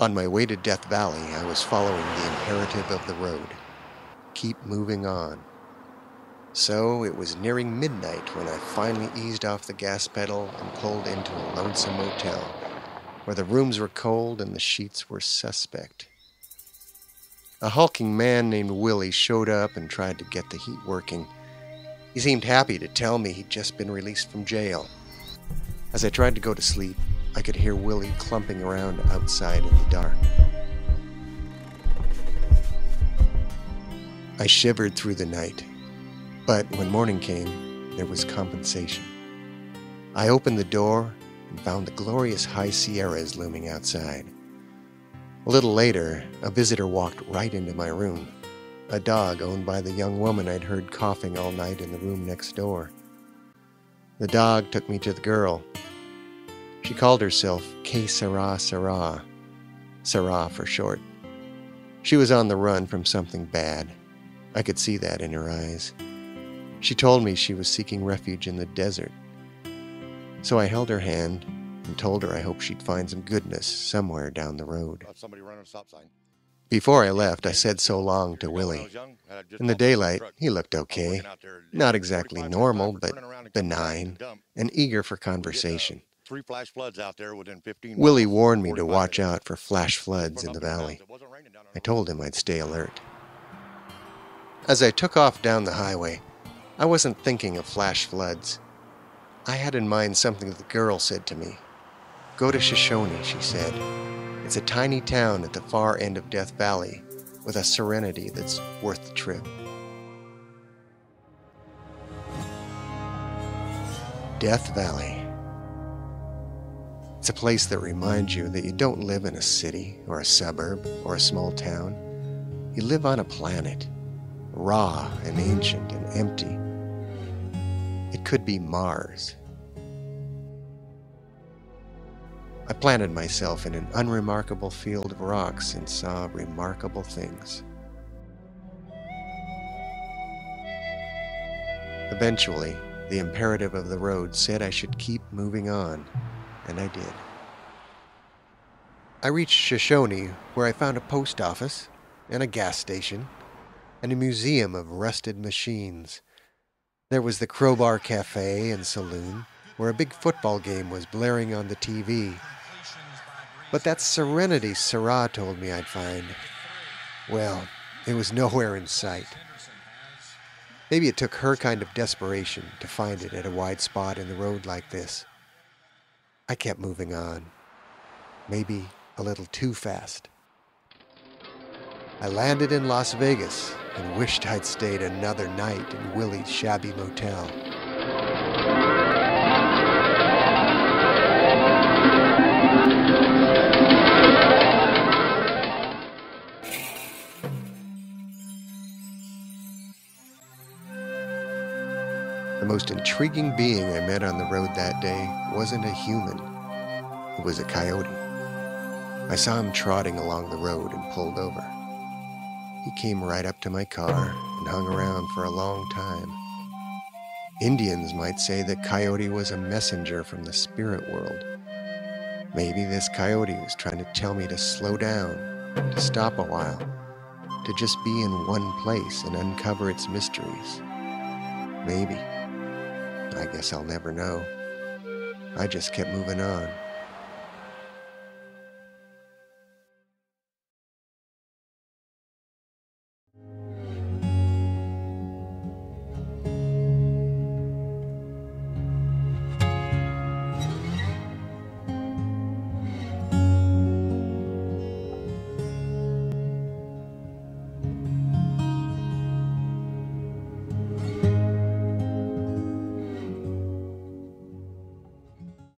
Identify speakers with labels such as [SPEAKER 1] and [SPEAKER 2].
[SPEAKER 1] On my way to Death Valley, I was following the imperative of the road. Keep moving on. So it was nearing midnight when I finally eased off the gas pedal and pulled into a lonesome motel, where the rooms were cold and the sheets were suspect. A hulking man named Willie showed up and tried to get the heat working. He seemed happy to tell me he'd just been released from jail. As I tried to go to sleep, I could hear Willie clumping around outside in the dark. I shivered through the night, but when morning came, there was compensation. I opened the door and found the glorious high Sierras looming outside. A little later, a visitor walked right into my room, a dog owned by the young woman I'd heard coughing all night in the room next door. The dog took me to the girl. She called herself Que Sera Sera, Sera for short. She was on the run from something bad. I could see that in her eyes. She told me she was seeking refuge in the desert. So I held her hand and told her I hoped she'd find some goodness somewhere down the road.
[SPEAKER 2] Somebody running a stop sign.
[SPEAKER 1] Before I left, I said so long to Willie. In the daylight, he looked okay. Not exactly normal, but benign and eager for conversation.
[SPEAKER 2] 3 flash floods out there within 15 miles.
[SPEAKER 1] Willie warned me to watch out for flash floods in the valley. I told him I'd stay alert. As I took off down the highway, I wasn't thinking of flash floods. I had in mind something the girl said to me. Go to Shoshoni, she said. It's a tiny town at the far end of Death Valley with a serenity that's worth the trip. Death Valley. It's a place that reminds you that you don't live in a city or a suburb or a small town. You live on a planet, raw and ancient and empty. It could be Mars. I planted myself in an unremarkable field of rocks and saw remarkable things. Eventually, the imperative of the road said I should keep moving on, and I did. I reached Shoshoni, where I found a post office and a gas station and a museum of rusted machines. There was the Crowbar Cafe and Saloon, where a big football game was blaring on the TV. But that serenity Sera told me I'd find, well, it was nowhere in sight. Maybe it took her kind of desperation to find it at a wide spot in the road like this. I kept moving on, maybe a little too fast. I landed in Las Vegas and wished I'd stayed another night in Willie's shabby motel. The most intriguing being I met on the road that day wasn't a human. It was a coyote. I saw him trotting along the road and pulled over. He came right up to my car and hung around for a long time. Indians might say that coyote was a messenger from the spirit world. Maybe this coyote was trying to tell me to slow down, to stop a while, to just be in one place and uncover its mysteries. Maybe. I guess I'll never know. I just kept moving on.